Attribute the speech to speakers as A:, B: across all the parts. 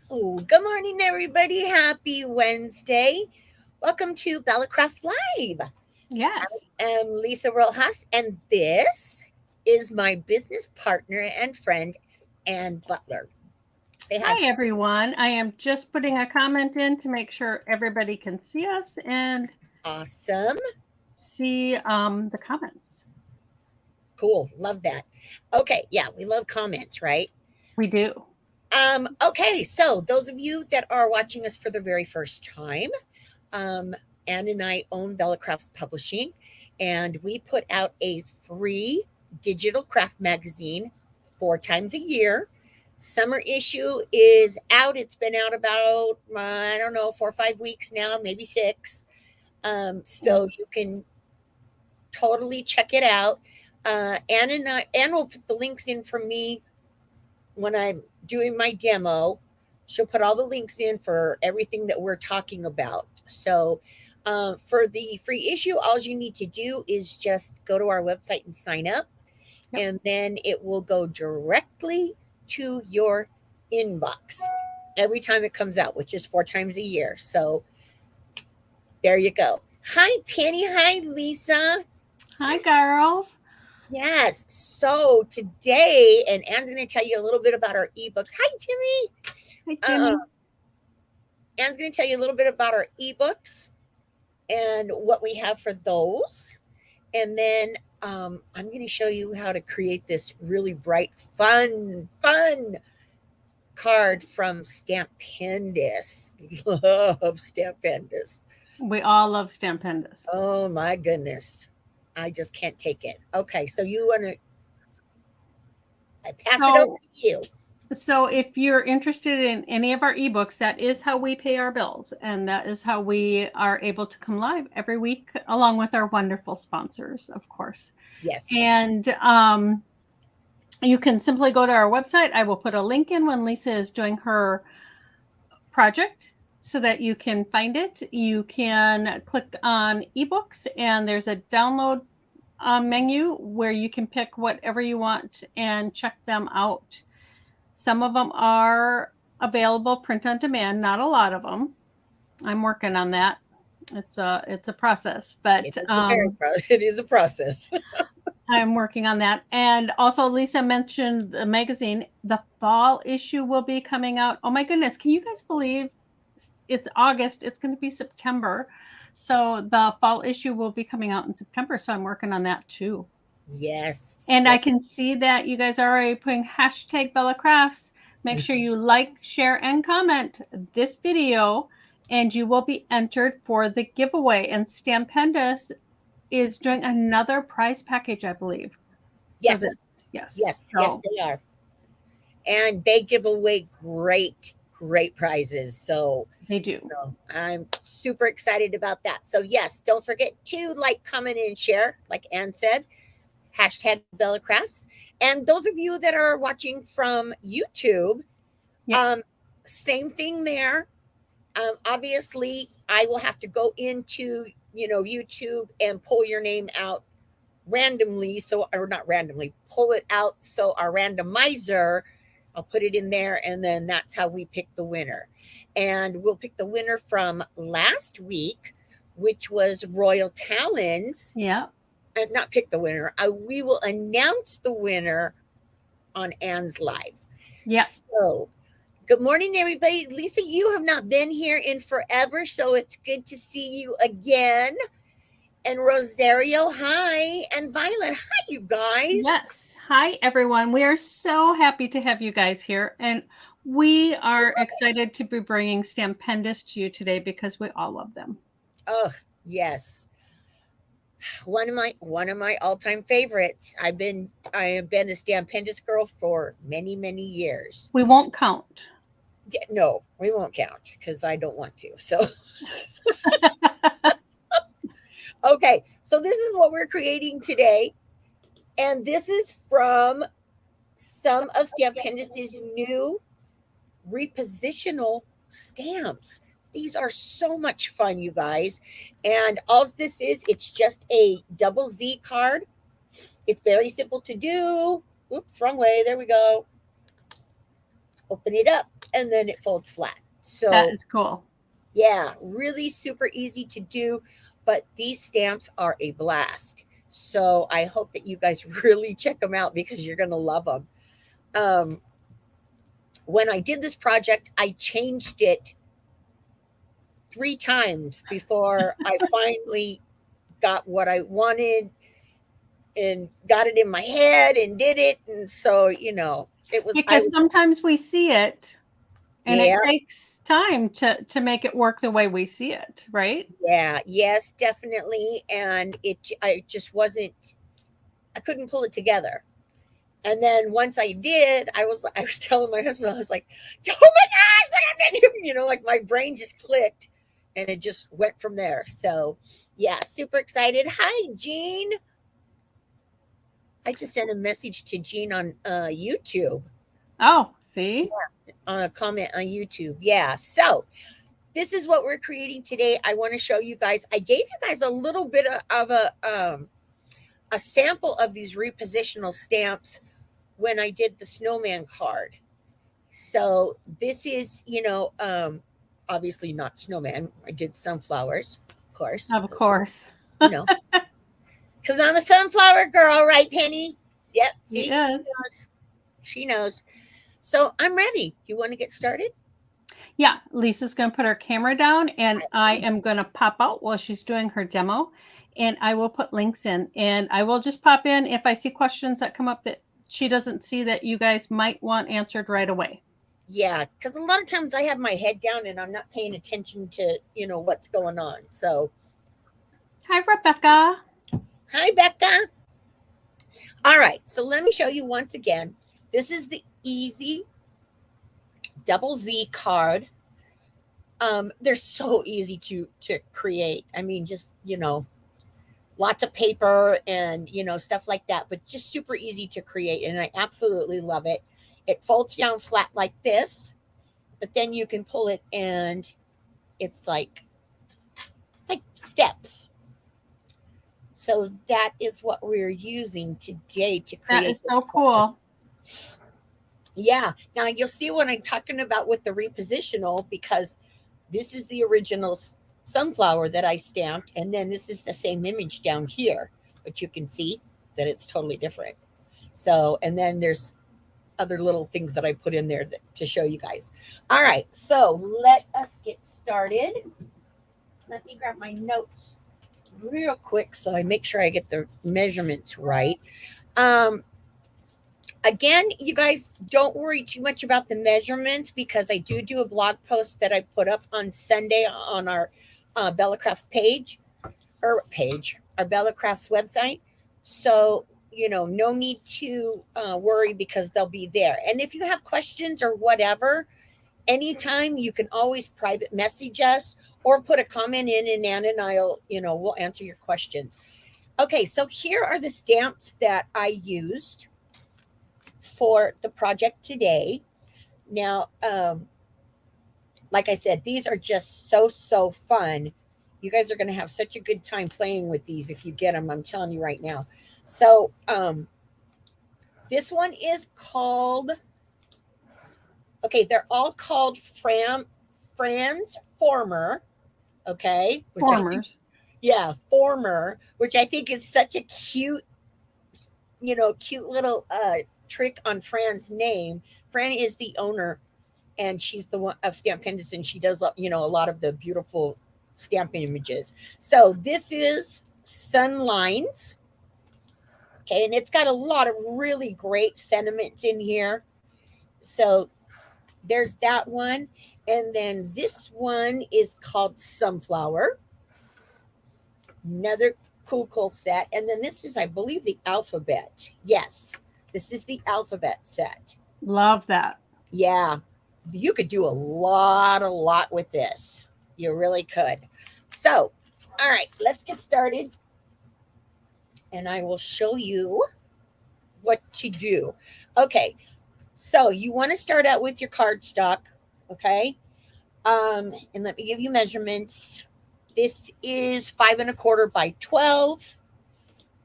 A: Oh, good morning, everybody. Happy Wednesday. Welcome to Bella Crafts Live.
B: Yes.
A: I'm Lisa Rojas, and this is my business partner and friend, Ann Butler. Say hi.
B: Hi, everyone. I am just putting a comment in to make sure everybody can see us and
A: Awesome.
B: see the comments.
A: Cool. Love that. Okay. Yeah, we love comments, right?
B: We do.
A: Okay. So, those of you that are watching us for the very first time, um, Ann and I own Bella Crafts Publishing, and we put out a free digital craft magazine 4 times a year. Summer issue is out. It's been out about, I don't know, 4 or 5 weeks now, maybe six. So you can totally check it out. Ann will put the links in for me when I'm doing my demo. She'll put all the links in for everything that we're talking about. So, for the free issue, all you need to do is just go to our website and sign up,
B: Yep.
A: and then it will go directly to your inbox every time it comes out, which is 4 times a year. So, there you go. Hi, Penny. Hi, Lisa.
B: Hi, girls.
A: Yes. So today, and Anne's going to tell you a little bit about our ebooks. Hi, Jimmy.
B: Hi,
A: Uh,
B: Jimmy.
A: Anne's going to tell you a little bit about our ebooks and what we have for those. And then I'm going to show you how to create this really bright, fun card from Stampendous. Love Stampendous.
B: We all love Stampendous.
A: Oh my goodness. I just can't take it. Okay, so you want to, I pass it over
B: So,
A: to you.
B: so if you're interested in any of our ebooks, that is how we pay our bills, and that is how we are able to come live every week, along with our wonderful sponsors, of course.
A: Yes.
B: And you can simply go to our website. I will put a link in when Lisa is doing her project so that you can find it. You can click on ebooks, and there's a download menu where you can pick whatever you want and check them out. Some of them are available print on demand, not a lot of them. I'm working on that. It's a process, but
A: It is a process.
B: I'm working on that. And also, Lisa mentioned the magazine. The fall issue will be coming out. Oh my goodness, can you guys believe it's August? It's going to be September. So the fall issue will be coming out in September. So I'm working on that too.
A: Yes.
B: And I
A: Yes.
B: can see that you guys are already putting hashtag Bella Crafts. Make sure you like, share, and comment this video, and you will be entered for the giveaway. And Stampendous is doing another prize package, I believe, for
A: Yes.
B: this. Yes.
A: Yes. Yes,
B: So
A: they are. And they give away great prizes. So,
B: they do.
A: I'm super excited about that. So, yes, don't forget to like, comment, and share, like Ann said. Hashtag Bella Crafts. And those of you that are watching from YouTube, um,
B: Yes.
A: same thing there. Obviously, I will have to go into YouTube and pull your name out randomly. So, or not randomly, pull it out. So our randomizer, I'll put it in there, and then that's how we pick the winner. And we'll pick the winner from last week, which was Royal Talons.
B: Yeah.
A: Not pick the winner. We will announce the winner on Ann's live.
B: Yeah.
A: So, good morning, everybody. Lisa, you have not been here in forever, so it's good to see you again. And Rosario, hi. And Violet, hi, you guys.
B: Yes. Hi, everyone. We are so happy to have you guys here. And we are excited to be bringing Stampendous to you today because we all love them.
A: Oh, yes. One of my all-time favorites. I have been a Stampendous girl for many years.
B: We won't count.
A: Yeah, no, we won't count because I don't want to. So okay, so this is what we're creating today. And this is from some of Stampendous's new repositional stamps. These are so much fun, you guys. And all this is, it's just a double Z card. It's very simple to do. Oops, wrong way. There we go. open it up, and then it folds flat. So
B: That is cool.
A: yeah, really super easy to do, but these stamps are a blast. So I hope that you guys really check them out because you're going to love them. When I did this project, I changed it 3 times before I finally got what I wanted and got it in my head and did it. And so, it was,
B: Because sometimes we see it and
A: yeah,
B: it takes time to make it work the way we see it, right?
A: yeah, yes, definitely. And I just wasn't, I couldn't pull it together. And then once I did, I was telling my husband, I was like, oh my gosh, look at that. Like my brain just clicked and it just went from there. So yeah, super excited. Hi, Jean. I just sent a message to Jean on YouTube,
B: Oh, see?
A: on a comment on YouTube. Yeah. So this is what we're creating today. I want to show you guys. I gave you guys a little bit of a sample of these repositional stamps when I did the snowman card. So this is, obviously not snowman. I did sunflowers, of course.
B: Of course.
A: You know, because I'm a sunflower girl, right, Penny? Yep. See,
B: He
A: she
B: is.
A: knows. She knows. So I'm ready. You want to get started?
B: Yeah, Lisa's going to put her camera down and I am going to pop out while she's doing her demo, and I will put links in, and I will just pop in if I see questions that come up that she doesn't see that you guys might want answered right away.
A: Yeah, because a lot of times I have my head down and I'm not paying attention to, what's going on. So,
B: Hi, Rebecca.
A: hi, Becca. All right, so let me show you once again. This is the easy double Z card. They're so easy to create. I mean, just lots of paper and stuff like that, but just super easy to create, and I absolutely love it. It folds down flat like this, but then you can pull it and it's like steps. So that is what we're using today to create.
B: That is so cool.
A: Yeah. Now you'll see what I'm talking about with the repositional, because this is the original sunflower that I stamped, and then this is the same image down here, but you can see that it's totally different. So, and then there's other little things that I put in there to show you guys. All right, so let us get started. Let me grab my notes real quick so I make sure I get the measurements right. Again, you guys, don't worry too much about the measurements, because I do a blog post that I put up on Sunday on our Bella Crafts our Bella Crafts website. So, no need to worry, because they'll be there. And if you have questions or whatever, anytime, you can always private message us or put a comment in, and Ann and I'll, we'll answer your questions. Okay, so here are the stamps that I used for the project today. Now, like I said, these are just so fun. You guys are going to have such a good time playing with these if you get them. I'm telling you right now. So, this one is called, okay, they're all called Franz Former. Okay.
B: Formers.
A: Former, which I think is such a cute little trick on Fran's name. Fran is the owner, and she's the one of Stampendous, and she does a lot of the beautiful stamp images. So this is Sun Lines. Okay, and it's got a lot of really great sentiments in here. So there's that one. And then this one is called Sunflower. Another cool set. And then this is, I believe, the alphabet. Yes, this is the alphabet set.
B: Love that.
A: Yeah, you could do a lot with this. You really could. So, all right, let's get started, and I will show you what to do. Okay, so you want to start out with your cardstock, okay? And let me give you measurements. This is 5 1/4 by 12.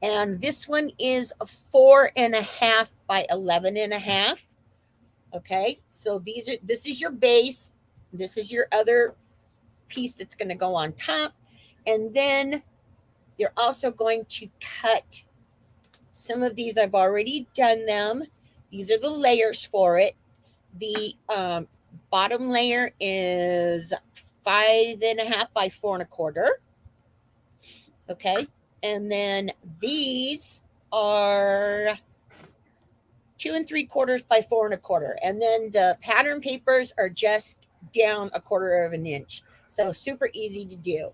A: And this one is a 4 1/2 by 11 1/2. Okay, so this is your base. This is your other piece that's going to go on top. And then you're also going to cut some of these. I've already done them. These are the layers for it. The bottom layer is 5.5 by 4.25. Okay. And then these are 2 3/4 by 4.25. And then the pattern papers are just down 1/4 of an inch. So super easy to do.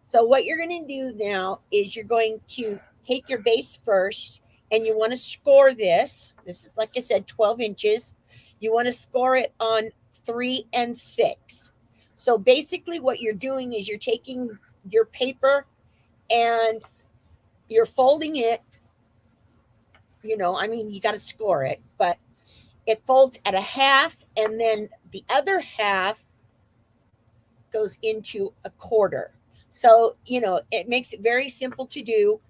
A: So what you're going to do now is you're going to take your base first, and you want to score this. This is, like I said, 12 inches. You want to score it on 3 and 6. So basically what you're doing is you're taking your paper and you're folding it. You got to score it, but it folds at 1/2, and then the other half goes into 1/4. So, it makes it very simple to do.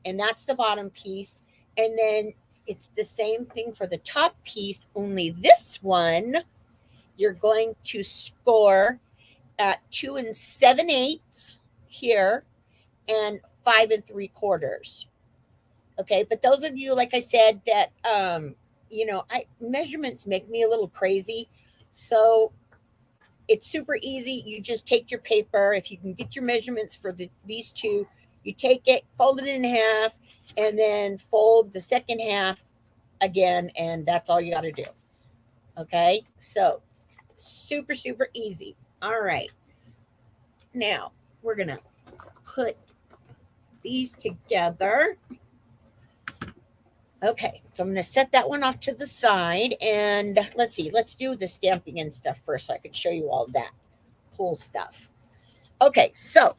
A: And that's the bottom piece. And then it's the same thing for the top piece, only this one, you're going to score at 2 7/8 here and 5 3/4. Okay. But those of you, like I said, that, measurements make me a little crazy. So it's super easy. You just take your paper. If you can get your measurements for these two, you take it, fold it in half, and then fold the second half again, and that's all you got to do. Okay, so super, super easy. All right. Now, we're going to put these together. Okay, so I'm going to set that one off to the side, and let's see. Let's do the stamping and stuff first so I can show you all that cool stuff. Okay, so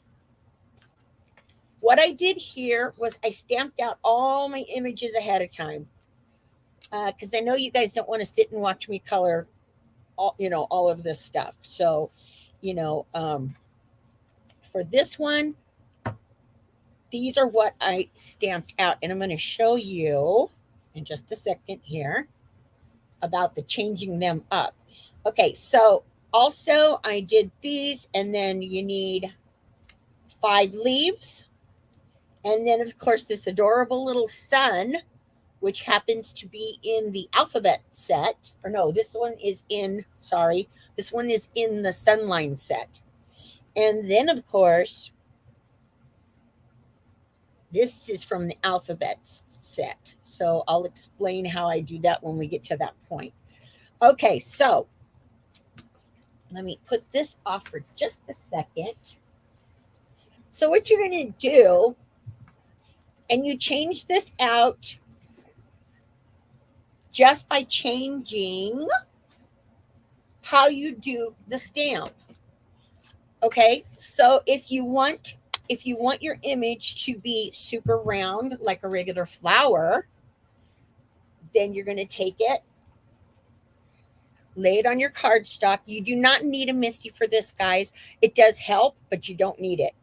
A: what I did here was I stamped out all my images ahead of time because I know you guys don't want to sit and watch me color all of this stuff. So, for this one, these are what I stamped out, and I'm going to show you in just a second here about the changing them up. Okay, so also I did these, and then you need 5 leaves. And then, of course, this adorable little sun, which happens to be in the alphabet set. Or no, this one is in the Sunline set. And then, of course, this is from the alphabet set. So I'll explain how I do that when we get to that point. Okay, so let me put this off for just a second. So what you're going to do, and you change this out just by changing how you do the stamp. Okay, so if you want your image to be super round like a regular flower, then you're going to take it, lay it on your cardstock. You do not need a MISTI for this, guys. It does help, but you don't need it.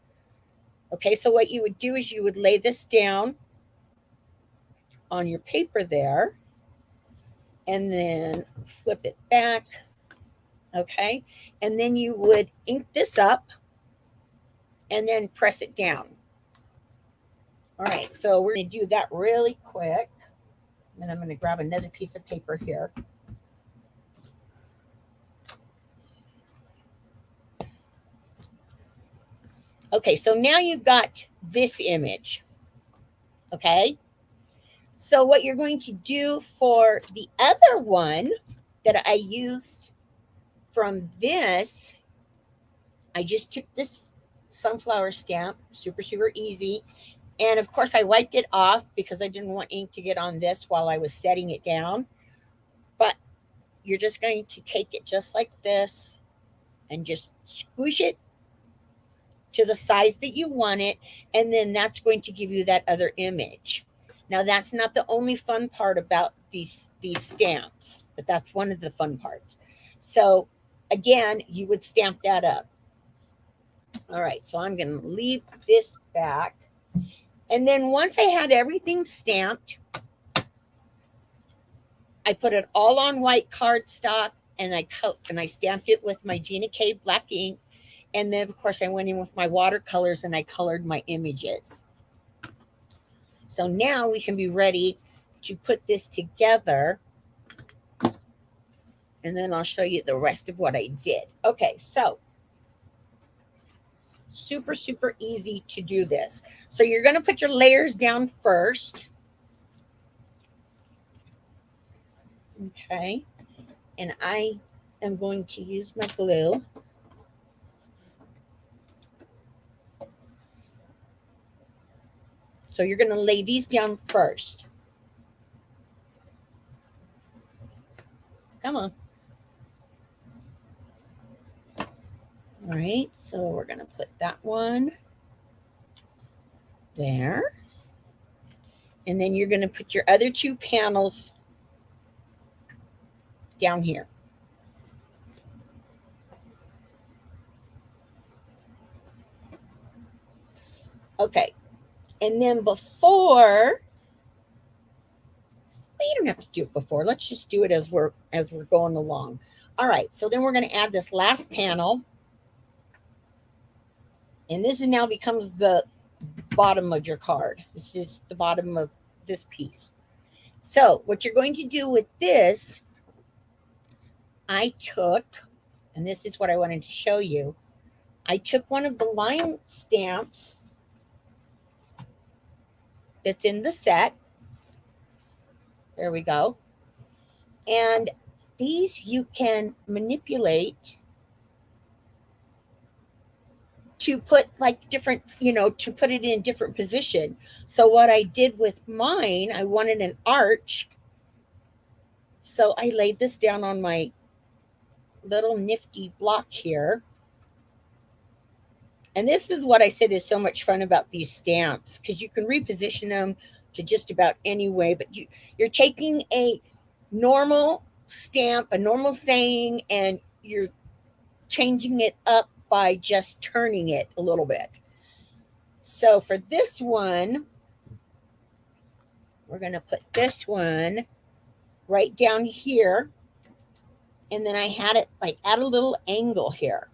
A: Okay, so what you would do is you would lay this down on your paper there, and then flip it back. Okay, and then you would ink this up and then press it down. All right, so we're going to do that really quick. And I'm going to grab another piece of paper here. Okay, so now you've got this image. Okay, so what you're going to do for the other one that I used from this, I just took this sunflower stamp, super, super easy. And of course, I wiped it off because I didn't want ink to get on this while I was setting it down. But you're just going to take it just like this and just squish it to the size that you want it. And then that's going to give you that other image. Now, that's not the only fun part about these stamps, but that's one of the fun parts. So again, you would stamp that up. All right, so I'm going to leave this back. And then once I had everything stamped, I put it all on white cardstock, and I stamped it with my Gina K black ink. And then, of course, I went in with my watercolors and I colored my images. So now we can be ready to put this together. And then I'll show you the rest of what I did. Okay, so super, super easy to do this. So you're going to put your layers down first. Okay, and I am going to use my glue. So you're going to lay these down first. Come on. All right, so we're going to put that one there. And then you're going to put your other two panels down here. Okay, and then before, well, you don't have to do it before. Let's just do it as we're going along. All right, so then we're going to add this last panel. And this now becomes the bottom of your card. This is the bottom of this piece. So what you're going to do with this, I took, and this is what I wanted to show you, I took one of the line stamps that's in the set. There we go. And these you can manipulate to put like different, to put it in different position. So what I did with mine, I wanted an arch. So I laid this down on my little nifty block here. And this is what I said is so much fun about these stamps, because you can reposition them to just about any way, but you're taking a normal stamp, a normal saying, and you're changing it up by just turning it a little bit. So for this one, we're going to put this one right down here. And then I had it like at a little angle here.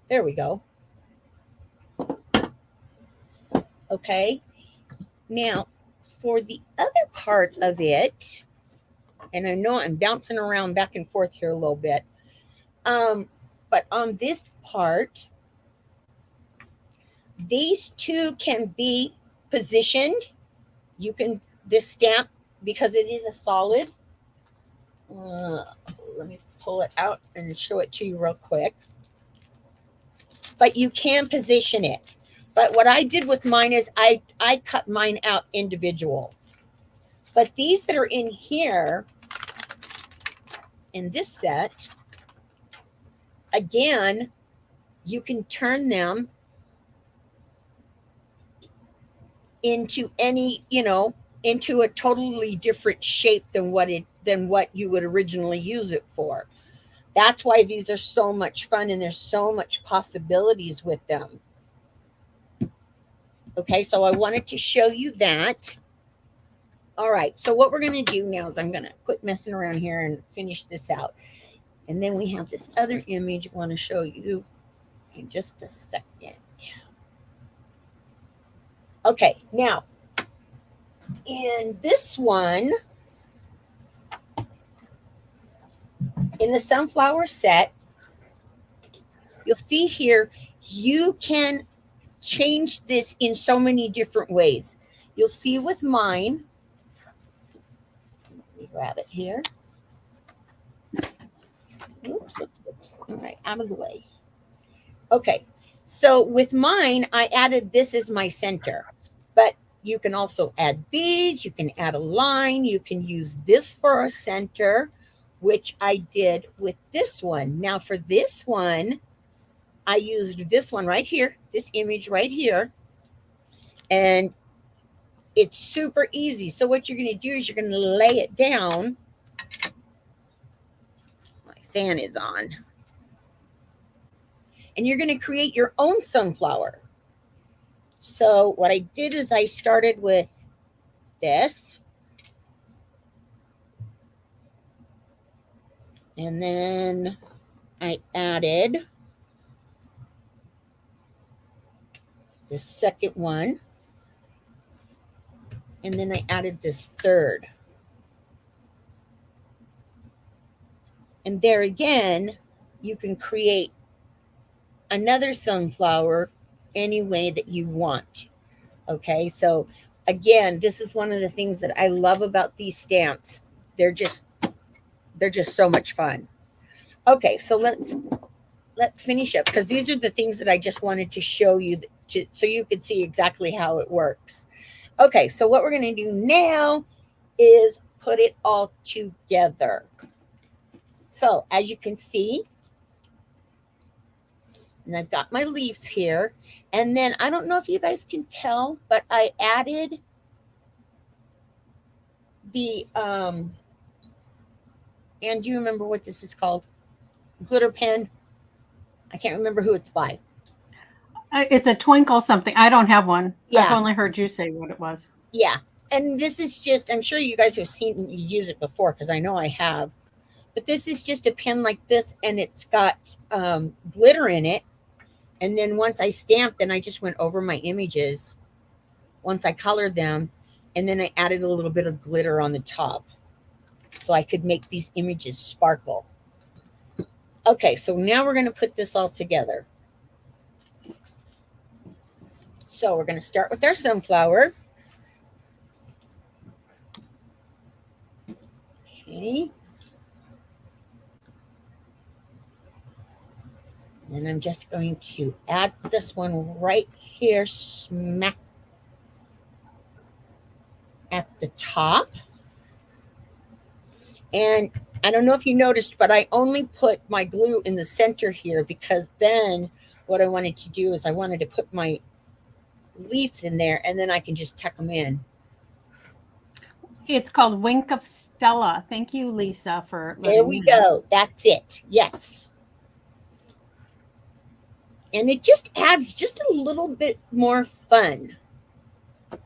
A: There we go. Okay. Now, for the other part of it, and I know I'm bouncing around back and forth here a little bit, but on this part, these two can be positioned. You can, this stamp, because it is a solid, let me pull it out and show it to you real quick. But you can position it. But what I did with mine is I cut mine out individual. But these that are in here, in this set, again, you can turn them into any, into a totally different shape than what you would originally use it for. That's why these are so much fun, and there's so much possibilities with them. Okay, so I wanted to show you that. All right, so what we're going to do now is I'm going to quit messing around here and finish this out. And then we have this other image I want to show you in just a second. Okay, now, in this one, in the sunflower set, you'll see here, you can change this in so many different ways. You'll see with mine, let me grab it here. Oops. All right, out of the way. Okay, so with mine, I added this as my center, but you can also add these. You can add a line. You can use this for a center, which I did with this one. Now for this one, I used this one right here, this image right here, and it's super easy. So what you're going to do is you're going to lay it down. My fan is on. And you're going to create your own sunflower. So what I did is I started with this. And then I added the second one. And then I added this third. And there again, you can create another sunflower any way that you want. Okay, so again, this is one of the things that I love about these stamps. They're just so much fun. Okay, so let's finish up, because these are the things that I just wanted to show you so you could see exactly how it works. Okay, so what we're going to do now is put it all together. So as you can see, and I've got my leaves here, and then I don't know if you guys can tell, but I added the and do you remember what this is called? Glitter pen. I can't remember who it's by.
B: It's a twinkle something. I don't have one.
A: Yeah.
B: I've only heard you say what it was.
A: Yeah. And this is just, I'm sure you guys have seen me use it before, because I know I have. But this is just a pen like this, and it's got glitter in it. And then once I stamped, then I just went over my images once I colored them, and then I added a little bit of glitter on the top so I could make these images sparkle. Okay, so now we're going to put this all together. So we're going to start with our sunflower. Okay. And I'm just going to add this one right here, smack at the top. And I don't know if you noticed, but I only put my glue in the center here, because then what I wanted to do is I wanted to put my leaves in there, and then I can just tuck them in.
B: It's called Wink of Stella. Thank you, Lisa, for letting
A: There we go. That's it. Yes. And it just adds just a little bit more fun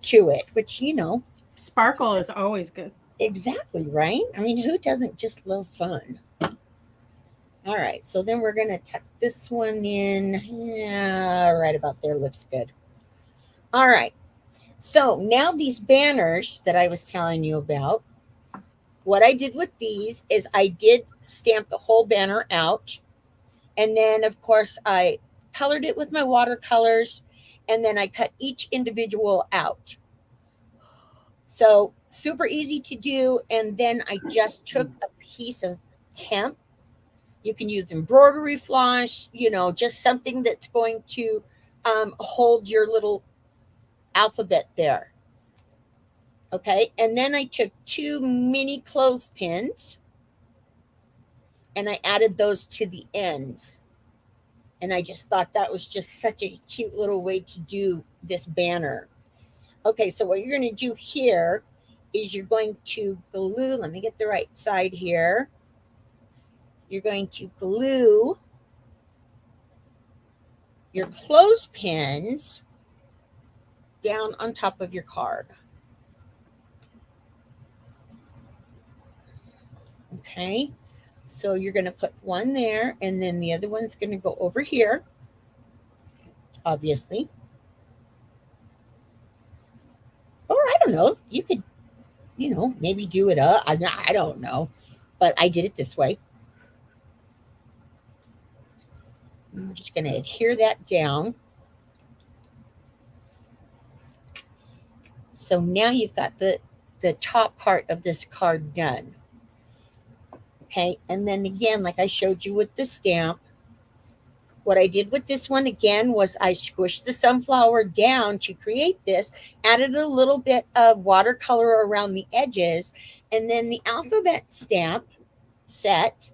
A: to it, which, you know.
B: Sparkle is always good.
A: Exactly, right? I mean, who doesn't just love fun? All right, so then we're going to tuck this one in. Yeah, right about there looks good. All right, so now these banners that I was telling you about, what I did with these is I did stamp the whole banner out. And then, of course, I colored it with my watercolors, and then I cut each individual out. So super easy to do. And then I just took a piece of hemp. You can use embroidery floss, you know, just something that's going to hold your little alphabet there. Okay. And then I took 2 mini clothespins, and I added those to the ends. And I just thought that was just such a cute little way to do this banner. Okay, so what you're going to do here is you're going to glue, let me get the right side here. You're going to glue your clothespins down on top of your card. Okay, so you're going to put one there, and then the other one's going to go over here, obviously. Or I don't know, you could, you know, maybe do it up. I don't know, but I did it this way. I'm just going to adhere that down. So now you've got the top part of this card done. Okay, and then again, like I showed you with the stamp, what I did with this one again was I squished the sunflower down to create this, added a little bit of watercolor around the edges, and then the alphabet stamp set,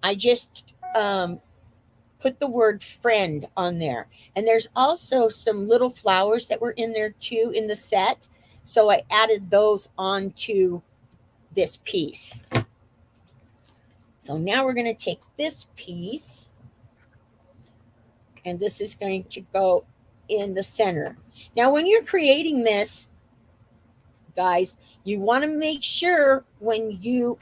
A: I just put the word friend on there. And there's also some little flowers that were in there too in the set, so I added those onto this piece. So now we're going to take this piece, and this is going to go in the center. Now, when you're creating this, guys, you want to make sure when you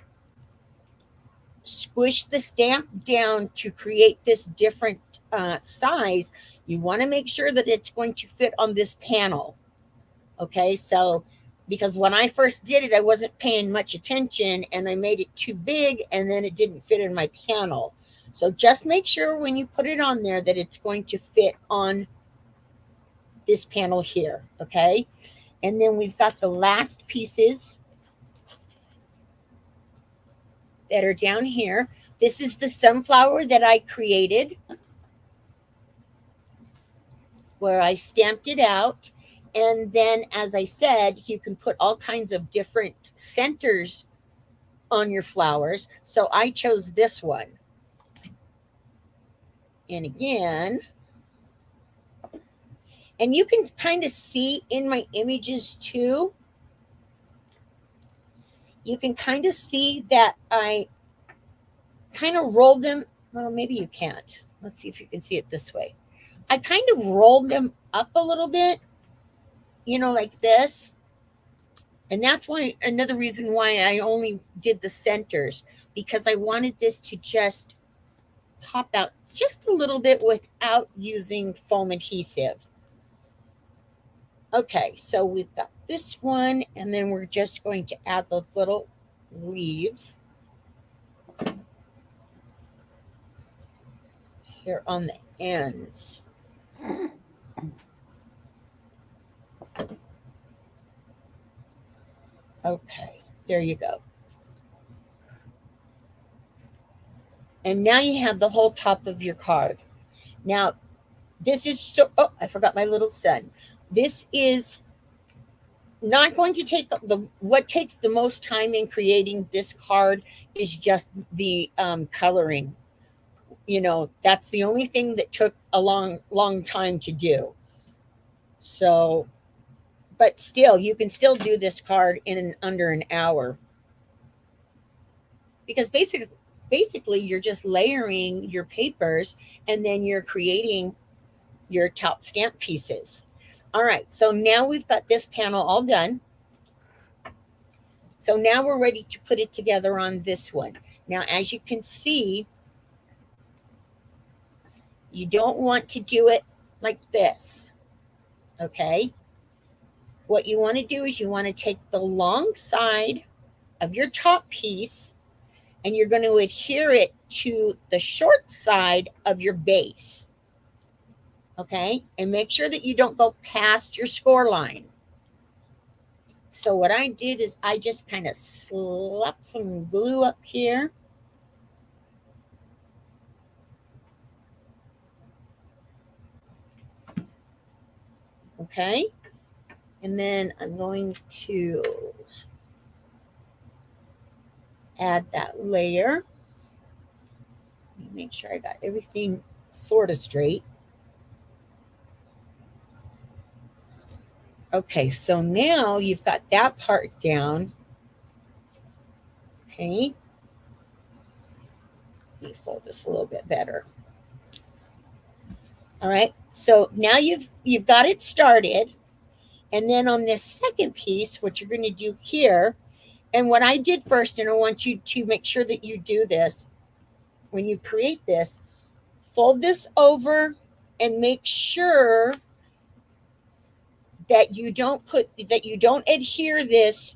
A: squish the stamp down to create this different size, you want to make sure that it's going to fit on this panel. Okay, so because when I first did it, I wasn't paying much attention and I made it too big and then it didn't fit in my panel. So just make sure when you put it on there that it's going to fit on this panel here, okay? And then we've got the last pieces that are down here. This is the sunflower that I created where I stamped it out. And then, as I said, you can put all kinds of different centers on your flowers. So I chose this one. And again, and you can kind of see in my images too, you can kind of see that I kind of rolled them. Well, maybe you can't. Let's see if you can see it this way. I kind of rolled them up a little bit, you know, like this. And that's why another reason why I only did the centers, because I wanted this to just pop out just a little bit without using foam adhesive. Okay, so we've got this one, and then we're just going to add the little leaves here on the ends. Okay, there you go. And now you have the whole top of your card. Now, this is so, oh, I forgot my little son. This is not going to take what takes the most time in creating this card is just the coloring. You know, that's the only thing that took a long time to do. So, but still, you can still do this card in under an hour, because basically you're just layering your papers and then you're creating your top stamp pieces. All right, so now we've got this panel all done. So now we're ready to put it together on this one. Now, as you can see, you don't want to do it like this, okay? What you want to do is you want to take the long side of your top piece and you're going to adhere it to the short side of your base, okay? And make sure that you don't go past your score line. So what I did is I just kind of slapped some glue up here. Okay. And then I'm going to add that layer. Let me make sure I got everything sort of straight. Okay, so now you've got that part down. Okay. Let me fold this a little bit better. All right, so now you've got it started. And then on this second piece, what you're going to do here, and what I did first, and I want you to make sure that you do this when you create this, fold this over and make sure that you don't adhere this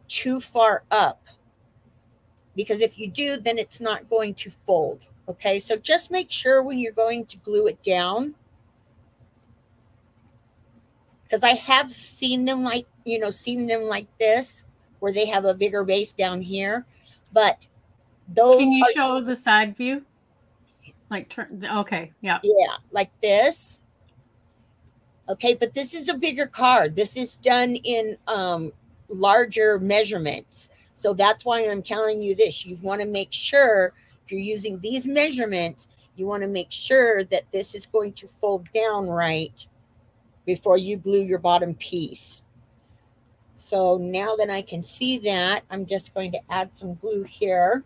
A: too far up, because if you do, then it's not going to fold. Okay, so just make sure when you're going to glue it down, because I have seen them like this, where they have a bigger base down here, but those
B: Can you show the side view? Like, okay, yeah.
A: Yeah, like this. Okay, but this is a bigger card. This is done in larger measurements. So that's why I'm telling you this. You want to make sure, if you're using these measurements, you want to make sure that this is going to fold down right before you glue your bottom piece. So now that I can see that, I'm just going to add some glue here.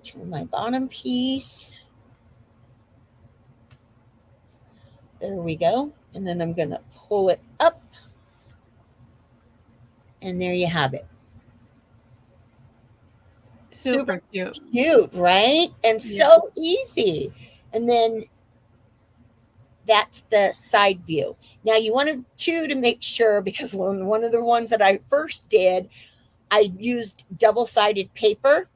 A: To my bottom piece. There we go. And then I'm going to pull it up. And there you have it.
B: Super cute.
A: Cute, right? And
B: Yeah.
A: so easy. And then that's the side view. Now you wanted to make sure, because one of the ones that I first did, I used double-sided paper,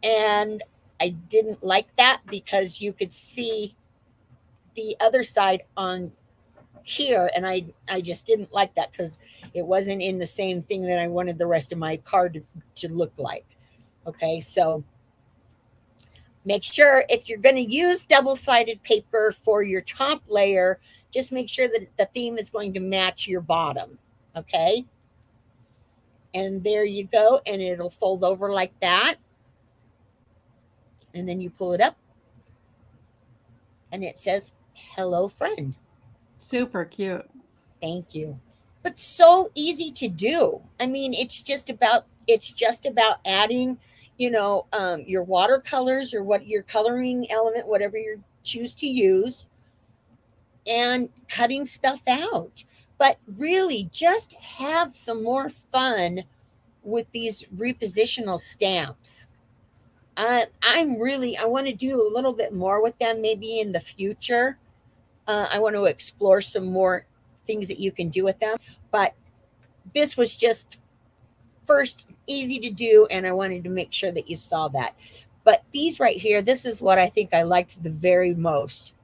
A: and I didn't like that because you could see the other side on here, and I just didn't like that because it wasn't in the same thing that I wanted the rest of my card to look like. Okay, so make sure if you're going to use double-sided paper for your top layer, just make sure that the theme is going to match your bottom. Okay, and there you go, and it'll fold over like that, and then you pull it up and it says hello friend.
B: Super cute.
A: Thank you. But so easy to do. I mean, it's just about adding, your watercolors or what your coloring element, whatever you choose to use, and cutting stuff out. But really, just have some more fun with these repositional stamps. I want to do a little bit more with them maybe in the future. I want to explore some more things that you can do with them. But this was just first easy to do, and I wanted to make sure that you saw that. But these right here, this is what I think I liked the very most,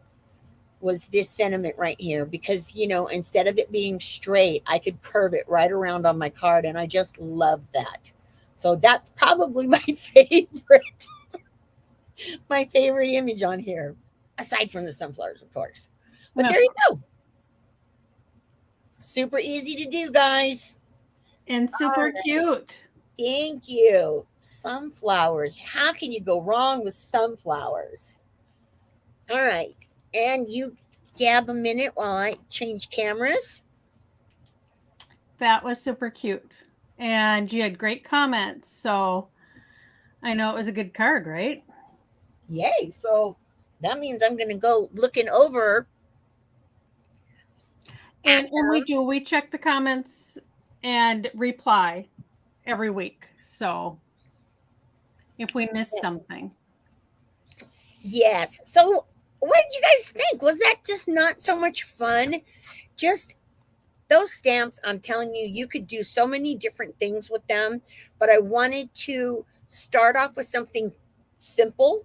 A: was this sentiment right here, because instead of it being straight, I could curve it right around on my card, and I just love that. So that's probably my favorite my favorite image on here, aside from the sunflowers, of course. But there you go. Super easy to do, guys.
B: And super cute.
A: Thank you. Sunflowers. How can you go wrong with sunflowers? All right. And you gab a minute while I change cameras.
B: That was super cute. And you had great comments. So I know it was a good card, right?
A: Yay. So that means I'm going to go looking over.
B: And we check the comments and reply every week. So if we miss something.
A: Yes. So what did you guys think? Was that just not so much fun? Just those stamps, I'm telling you, you could do so many different things with them. But I wanted to start off with something simple.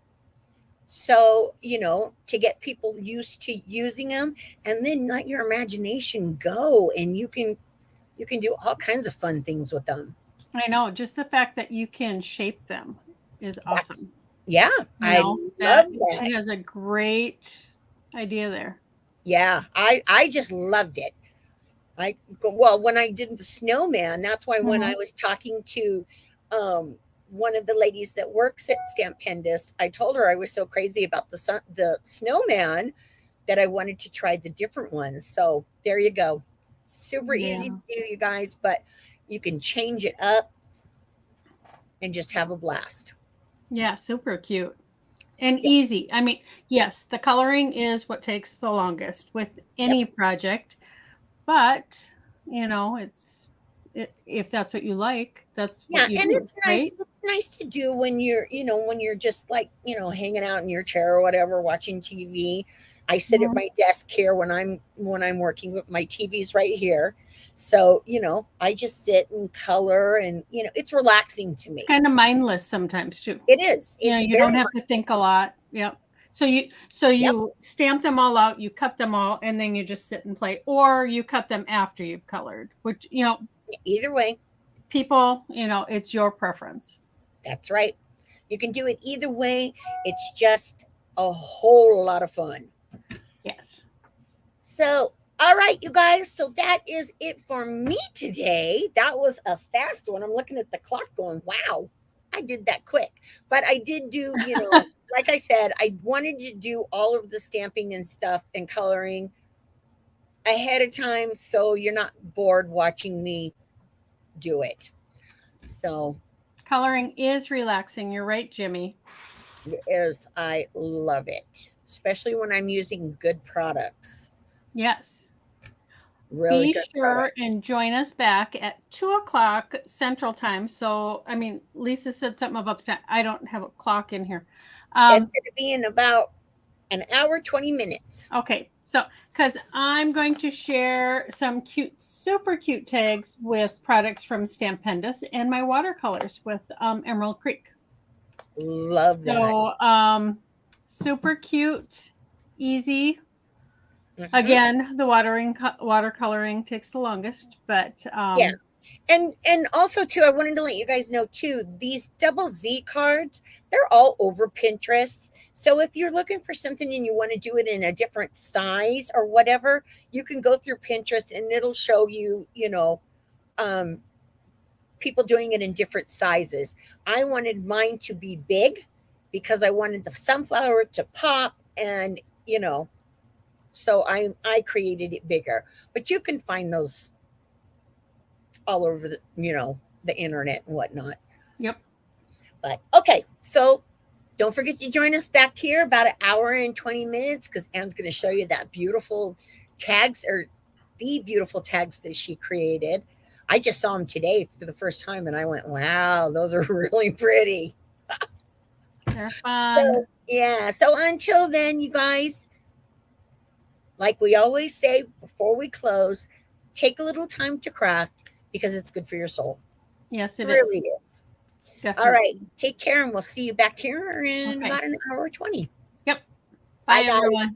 A: So, to get people used to using them, and then let your imagination go, and you can do all kinds of fun things with them.
B: I know, just the fact that you can shape them is awesome.
A: Yeah, I love that.
B: She has a great idea there.
A: Yeah, I just loved it. When I did the snowman, that's why when I was talking to one of the ladies that works at Stampendous, I told her I was so crazy about the snowman that I wanted to try the different ones. So there you go. Super easy to do, you guys, but you can change it up and just have a blast.
B: Yeah, super cute and easy. I mean, yes, the coloring is what takes the longest with any project, but if that's what you like, that's what you do,
A: it's nice.
B: right?
A: It's nice to do when you're just like hanging out in your chair or whatever, watching TV. I sit at my desk here when I'm working, with my TV's right here. So I just sit and color, and it's relaxing to me.
B: Kind of mindless sometimes too.
A: It is.
B: You don't have to think a lot. Yep. So you stamp them all out, you cut them all, and then you just sit and play, or you cut them after you've colored, which
A: either way,
B: people, it's your preference.
A: That's right. You can do it either way. It's just a whole lot of fun.
B: Yes.
A: So, all right, you guys. So that is it for me today. That was a fast one. I'm looking at the clock going, wow, I did that quick. But I did do, like I said, I wanted to do all of the stamping and stuff and coloring ahead of time, so you're not bored watching me do it. So
B: coloring is relaxing. You're right, Jimmy.
A: It is. I love it. especially when I'm using good products.
B: Yes.
A: Really
B: Be
A: good
B: sure
A: products.
B: and join us back at 2 o'clock Central Time. So, I mean, Lisa said something about the time. I don't have a clock in here.
A: It's going to be in about an hour, 20 minutes.
B: Okay, so because I'm going to share some cute, super cute tags with products from Stampendous and my watercolors with Emerald Creek.
A: Love that.
B: So, super cute, easy.
A: Mhm.
B: Again, the watercoloring takes the longest, but
A: Yeah. And also too, I wanted to let you guys know too, these double Z cards, they're all over Pinterest. So if you're looking for something and you want to do it in a different size or whatever, you can go through Pinterest and it'll show you, um, people doing it in different sizes. I wanted mine to be big because I wanted the sunflower to pop and, so I created it bigger. But you can find those all over the internet and whatnot.
B: yep.
A: But okay, so don't forget to join us back here about an hour and 20 minutes because Anne's going to show you that beautiful tags or the beautiful tags that she created. I just saw them today for the first time and I went, wow, those are really pretty.
B: They're fun.
A: So, yeah. So until then, you guys, like we always say before we close, take a little time to craft because it's good for your soul.
B: Yes,
A: It
B: it
A: really
B: is.
A: is. All
B: Definitely.
A: right. Take care and we'll see you back here in
B: Okay.
A: about an hour 20.
B: Yep.
A: Bye,
B: Bye,
A: guys.
B: everyone.